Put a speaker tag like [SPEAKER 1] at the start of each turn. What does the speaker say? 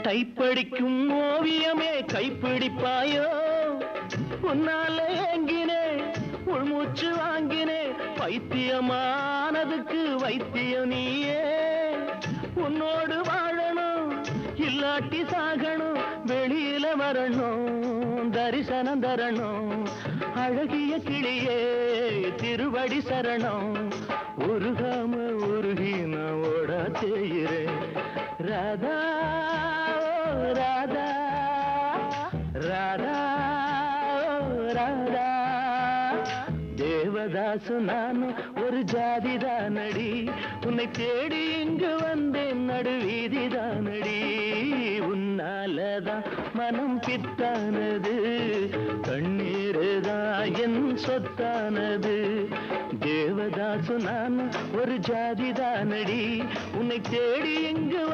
[SPEAKER 1] டைப்படிக்கும் ஓவியமே கைப்பிடிப்பாயோ உன்னால ஏங்கினே உள்மூச்சு வாங்கினே பைத்தியமானதுக்கு வைத்தியம் நீயே உன்னோடு வாழணும் இல்லாட்டி சாகணும் வெளியில வரணும் தரிசனம் தரணும் அழகிய கிளியே திருவடி சரணம் உருகாம உருகி நான் ஓட செய்கிறேன் ராதா ராதா ராதா ராதா தேவதாசு நானும் ஒரு ஜாதிதானடி உன்னை தேடி இங்கு வந்தேன் நடுவீதிதானடி உன்னாலதான் மனம் பித்தானது கண்ணீருதான் என் சொத்தானது தேவதாசு நானும் ஒரு ஜாதிதானடி உன்னை தேடி இங்கு